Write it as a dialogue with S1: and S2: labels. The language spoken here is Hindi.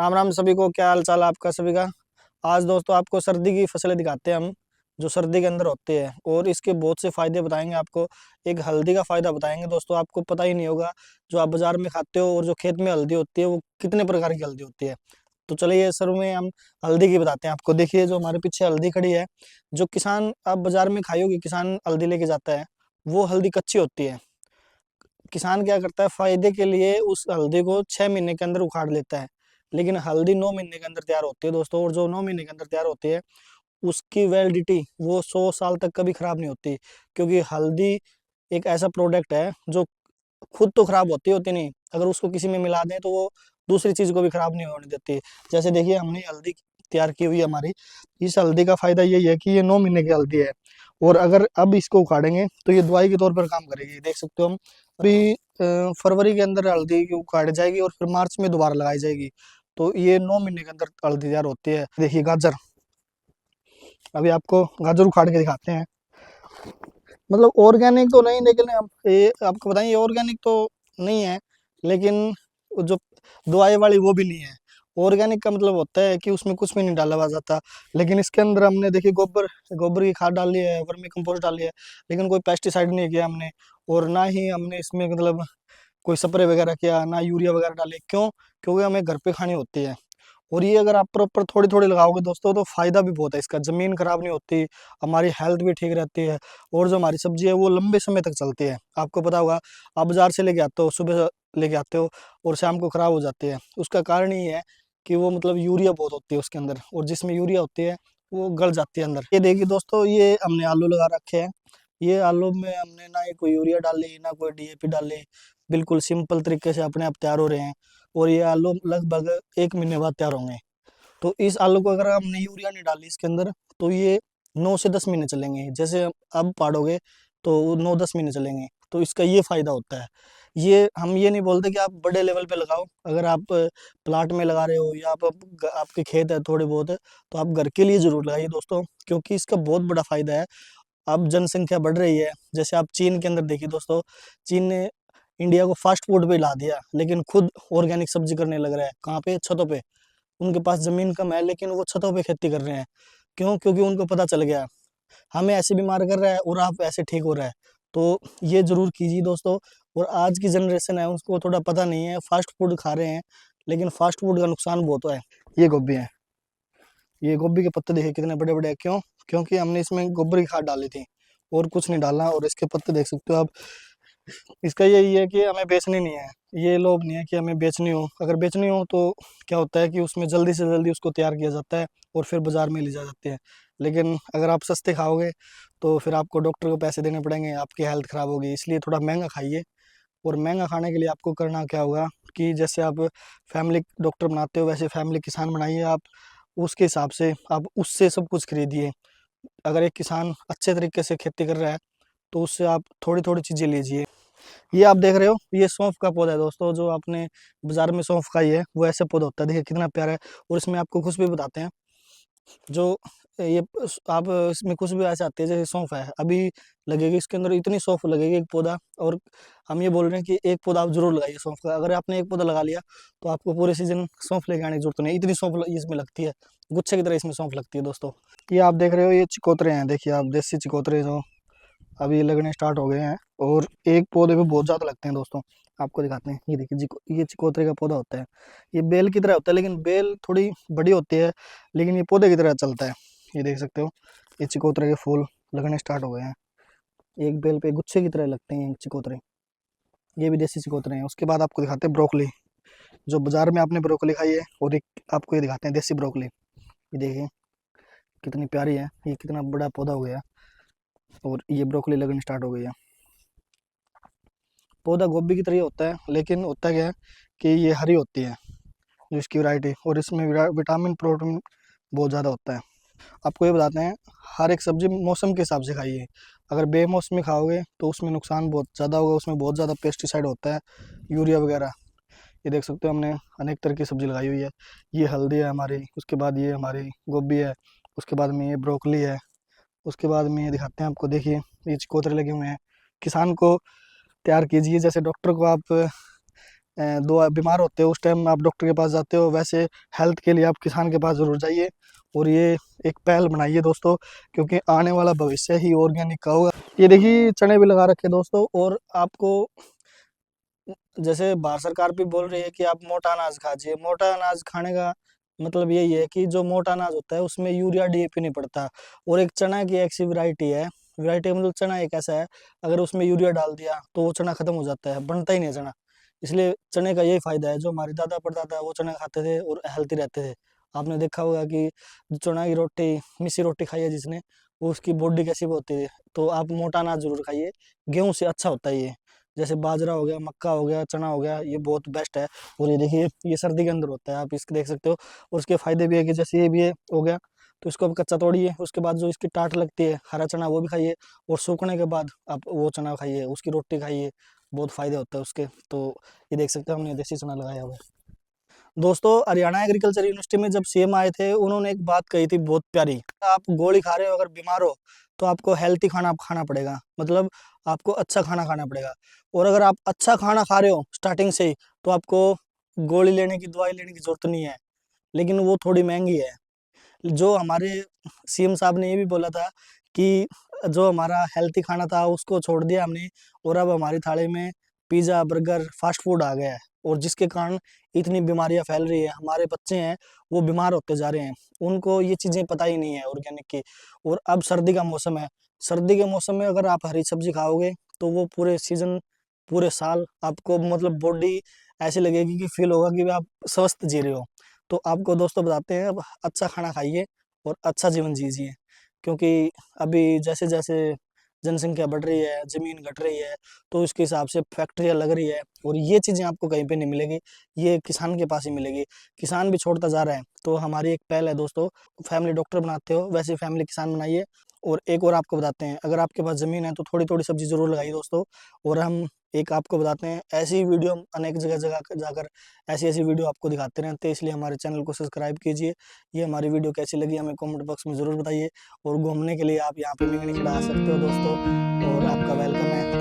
S1: राम राम सभी को। क्या हाल चाल है आपका सभी का। आज दोस्तों आपको सर्दी की फसलें दिखाते हैं हम, जो सर्दी के अंदर होते हैं, और इसके बहुत से फायदे बताएंगे आपको। एक हल्दी का फायदा बताएंगे दोस्तों, आपको पता ही नहीं होगा। जो आप बाजार में खाते हो और जो खेत में हल्दी होती है वो कितने प्रकार की हल्दी होती है। तो चलिए शुरू में हम हल्दी की बताते हैं आपको। देखिए जो हमारे पीछे हल्दी खड़ी है, जो किसान आप बाजार में खाई होगी, किसान हल्दी लेके जाता है, वो हल्दी कच्ची होती है। किसान क्या करता है, फायदे के लिए उस हल्दी को 6 महीने के अंदर उखाड़ लेता है, लेकिन हल्दी 9 महीने के अंदर तैयार होती है दोस्तों। और जो 9 महीने के अंदर तैयार होती है, उसकी वैलिडिटी वो 100 साल तक कभी खराब नहीं होती। क्योंकि हल्दी एक ऐसा प्रोडक्ट है जो खुद तो खराब होती नहीं, अगर उसको किसी में मिला दें तो वो दूसरी चीज को भी खराब नहीं होने देती। जैसे देखिए हमने हल्दी तैयार की हुई है हमारी। इस हल्दी का फायदा यही है कि ये 9 महीने की हल्दी है, और अगर अब इसको उखाड़ेंगे तो ये दवाई के तौर पर काम करेगी। देख सकते हो हम अभी फरवरी के अंदर हल्दी की उखाड़ जाएगी और फिर मार्च में दोबारा लगाई जाएगी। तो ये 9 महीने के अंदर हल्दी तैयार होती है। देखिए गाजर, अभी आपको गाजर उखाड़ के दिखाते हैं। मतलब ऑर्गेनिक तो नहीं, लेकिन अब ये आपको बताएं, ये ऑर्गेनिक तो नहीं है, लेकिन वो जो दवाई वाली वो भी नहीं है। ऑर्गेनिक का मतलब होता है कि उसमें कुछ भी नहीं डाला हुआ जाता। लेकिन इसके अंदर हमने देखिए गोबर गोबर की खाद डाली है, वर्मी कंपोस्ट डाली है, लेकिन कोई पेस्टिसाइड नहीं किया हमने। और ना ही हमने इसमें मतलब कोई स्प्रे वगैरह किया, ना यूरिया वगैरह डाले। क्यों? क्योंकि हमें घर पे खानी होती है। और ये अगर आप प्रॉपर थोड़ी थोड़ी लगाओगे दोस्तों तो फायदा भी बहुत है इसका। जमीन खराब नहीं होती, हमारी हेल्थ भी ठीक रहती है, और जो हमारी सब्जी है वो लंबे समय तक चलती है। आपको पता होगा, आप बाजार से लेके आते हो, सुबह लेके आते हो और शाम को खराब हो जाती है। उसका कारण ये है कि वो मतलब यूरिया बहुत होती है उसके अंदर, और जिसमें यूरिया होती है वो गल जाती है अंदर। ये देखिए दोस्तों, ये हमने आलू लगा रखे हैं। ये आलू में हमने ना ही कोई यूरिया डाली, ना कोई डीएपी डाली, बिल्कुल सिंपल तरीके से अपने आप तैयार हो रहे हैं। और ये आलू लगभग 1 महीने बाद तैयार होंगे। तो इस आलू को अगर हमने यूरिया नहीं डाली इसके अंदर, तो ये 9 से 10 महीने चलेंगे। जैसे अब पाड़ोगे तो 9-10 महीने चलेंगे। तो इसका ये फायदा होता है। ये हम ये नहीं बोलते कि आप बड़े लेवल पे लगाओ। अगर आप प्लाट में लगा रहे हो या आपके खेत है थोड़े बहुत, तो आप घर के लिए जरूर लगाइए दोस्तों, क्योंकि इसका बहुत बड़ा फायदा है। अब जनसंख्या बढ़ रही है, जैसे आप चीन के अंदर देखिए दोस्तों, चीन ने इंडिया को फास्ट फूड पे ला दिया, लेकिन खुद ऑर्गेनिक सब्जी करने लग रहा है। कहाँ पे? छतों पे। उनके पास जमीन कम है, लेकिन वो छतों पे खेती कर रहे हैं। क्यों? क्योंकि उनको पता चल गया हमें ऐसे बीमार कर रहा है और आप ऐसे ठीक हो रहा है। तो ये जरूर कीजिए दोस्तों। और आज की जनरेशन है उसको थोड़ा पता नहीं है, फास्ट फूड खा रहे हैं, लेकिन फास्ट फूड का नुकसान बहुत है। ये गोभी है, ये गोभी के पत्ते देखिए कितने बड़े बड़े हैं। क्यों? क्योंकि हमने इसमें गोबर की खाद डाली थी, और कुछ नहीं डालना। और इसके पत्ते देख सकते हो आप। इसका यही है कि हमें बेचनी नहीं है। ये लोभ नहीं है कि हमें बेचनी हो। अगर बेचनी हो तो क्या होता है कि उसमें जल्दी से जल्दी उसको तैयार किया जाता है और फिर बाजार में ले जा जाते हैं। लेकिन अगर आप सस्ते खाओगे तो फिर आपको डॉक्टर को पैसे देने पड़ेंगे, आपकी हेल्थ खराब होगी। इसलिए थोड़ा महंगा खाइए। और महंगा खाने के लिए आपको करना क्या होगा कि जैसे आप फैमिली डॉक्टर बनाते हो, वैसे फैमिली किसान बनाइए आप। उसके हिसाब से आप उससे सब कुछ खरीदिए। अगर एक किसान अच्छे तरीके से खेती कर रहा है तो उससे आप थोड़ी थोड़ी चीज़ें लीजिए। ये आप देख रहे हो, ये सौंफ का पौधा है दोस्तों। जो आपने बाजार में सौंफ खाई है वो ऐसे पौधा होता है। देखिए कितना प्यारा है। और इसमें आपको खुशबू बताते हैं। जो ये आप इसमें खुशबू ऐसे आती है जैसे सौंफ है। अभी लगेगी इसके अंदर, इतनी सौंफ लगेगी एक पौधा। और हम ये बोल रहे हैं कि एक पौधा आप जरूर लगाइए सौंफ का। अगर आपने एक पौधा लगा लिया तो आपको पूरे सीजन सौंफ लेके आने की जरूरत नहीं, इतनी सौंफ इसमें लगती है। गुच्छे की तरह इसमें सौंफ लगती है दोस्तों। ये आप देख रहे हो, ये चिकोतरे हैं। देखिए आप, देसी चिकोतरे जो अभी लगने स्टार्ट हो गए हैं, और एक पौधे पे बहुत ज़्यादा लगते हैं दोस्तों। आपको दिखाते हैं, ये देखिए ये चिकोतरे का पौधा होता है। ये बेल की तरह होता है, लेकिन बेल थोड़ी बड़ी होती है, लेकिन ये पौधे की तरह चलता है। ये देख सकते हो, ये चिकोतरे के फूल लगने स्टार्ट हो गए हैं। एक बेल पे गुच्छे की तरह लगते हैं ये चिकोतरे। ये भी देसी चिकोतरे हैं। उसके बाद आपको दिखाते हैं ब्रोकली। जो बाजार में आपने ब्रोकली खाई है, और एक आपको ये दिखाते हैं देसी ब्रोकली। ये देखिए कितनी प्यारी है, ये कितना बड़ा पौधा हो गया, और ये ब्रोकली लगनी स्टार्ट हो गई है। पौधा गोभी की तरह ही होता है, लेकिन होता क्या है कि ये हरी होती है जो इसकी वैरायटी, और इसमें विटामिन प्रोटीन बहुत ज़्यादा होता है। आपको ये बताते हैं, हर एक सब्जी मौसम के हिसाब से खाइए। अगर बेमौसमी खाओगे तो उसमें नुकसान बहुत ज़्यादा होगा। उसमें बहुत ज़्यादा पेस्टिसाइड होता है, यूरिया वगैरह। ये देख सकते हो, हमने अनेक तरह की सब्जी लगाई हुई है। ये हल्दी है हमारी, उसके बाद ये हमारी गोभी है, उसके बाद में ये ब्रोकली है, उसके बाद में ये दिखाते हैं आपको। देखिए ये चिकोतरे लगे हुए हैं। किसान को तैयार कीजिए, जैसे डॉक्टर को आप दो बीमार होते हो उस टाइम आप डॉक्टर के पास जाते हो, वैसे हेल्थ के लिए आप किसान के पास ज़रूर जाइए और ये एक पहल बनाइए दोस्तों, क्योंकि आने वाला भविष्य ही ऑर्गेनिक का होगा। ये देखिए चने भी लगा रखे दोस्तों। और आपको जैसे भारत सरकार भी बोल रही है कि आप मोटा अनाज खाइए। मोटा अनाज खाने का मतलब यही है कि जो मोटा अनाज होता है उसमें यूरिया डीएपी नहीं पड़ता। और एक चना की ऐसी वैरायटी है, वैरायटी मतलब चना एक ऐसा है, अगर उसमें यूरिया डाल दिया तो वो चना खत्म हो जाता है, बनता ही नहीं है चना। इसलिए चने का यही फायदा है, जो हमारे दादा परदादा वो चना खाते थे और हेल्थी रहते थे। आपने देखा होगा कि जो चना की रोटी, मिस्सी रोटी खाई है जिसने, वो उसकी बॉडी कैसी होती है। तो आप मोटा अनाज जरूर खाइए, गेहूं से अच्छा होता है ये। जैसे बाजरा हो गया, मक्का हो गया, चना हो गया, ये बहुत बेस्ट है। और ये देखिए ये सर्दी के अंदर होता है, आप इसको देख सकते हो। और उसके फायदे भी है कि जैसे ये भी है हो गया, तो इसको आप कच्चा तोड़िए, उसके बाद जो इसकी टाट लगती है हरा चना वो भी खाइए, और सूखने के बाद आप वो चना खाइए, उसकी रोटी खाइए, बहुत फायदे होते हैं उसके। तो ये देख सकते हो हमने देसी चना लगाया हुआ है। दोस्तों हरियाणा एग्रीकल्चर यूनिवर्सिटी में जब सीएम आए थे, उन्होंने एक बात कही थी बहुत प्यारी। आप गोली खा रहे हो अगर बीमार हो, तो आपको हेल्थी खाना खाना पड़ेगा, मतलब आपको अच्छा खाना खाना पड़ेगा। और अगर आप अच्छा खाना खा रहे हो स्टार्टिंग से ही, तो आपको गोली लेने की, दवाई लेने की जरूरत नहीं है, लेकिन वो थोड़ी महंगी है। जो हमारे सीएम साहब ने ये भी बोला था कि जो हमारा हेल्थी खाना था उसको छोड़ दिया हमने, और अब हमारी थाली में पिज़्ज़ा, बर्गर, फास्ट फूड आ गया है। और जिसके कारण इतनी बीमारियां फैल रही है, हमारे बच्चे हैं वो बीमार होते जा रहे हैं, उनको ये चीज़ें पता ही नहीं है ऑर्गेनिक की। और अब सर्दी का मौसम है, सर्दी के मौसम में अगर आप हरी सब्जी खाओगे तो वो पूरे सीजन, पूरे साल आपको मतलब बॉडी ऐसी लगेगी कि फील होगा कि आप स्वस्थ जी रहे हो। तो आपको दोस्तों बताते हैं, अब अच्छा खाना खाइए और अच्छा जीवन जीजिए, क्योंकि अभी जैसे जैसे जनसंख्या बढ़ रही है, जमीन घट रही है, तो उसके हिसाब से फैक्ट्रियाँ लग रही है, और ये चीज़ें आपको कहीं पे नहीं मिलेगी, ये किसान के पास ही मिलेगी। किसान भी छोड़ता जा रहा है, तो हमारी एक पहल है दोस्तों, फैमिली डॉक्टर बनाते हो वैसे फैमिली किसान बनाइए। और एक और आपको बताते हैं, अगर आपके पास ज़मीन है तो थोड़ी थोड़ी सब्जी जरूर लगाइए दोस्तों। और हम एक आपको बताते हैं, ऐसी वीडियो हम अनेक जगह जगह जाकर ऐसी ऐसी वीडियो आपको दिखाते रहते हैं, इसलिए हमारे चैनल को सब्सक्राइब कीजिए। ये हमारी वीडियो कैसी लगी हमें कमेंट बॉक्स में ज़रूर बताइए। और घूमने के लिए आप यहाँ पे पिकनिक आ सकते हो दोस्तों, और आपका वेलकम है।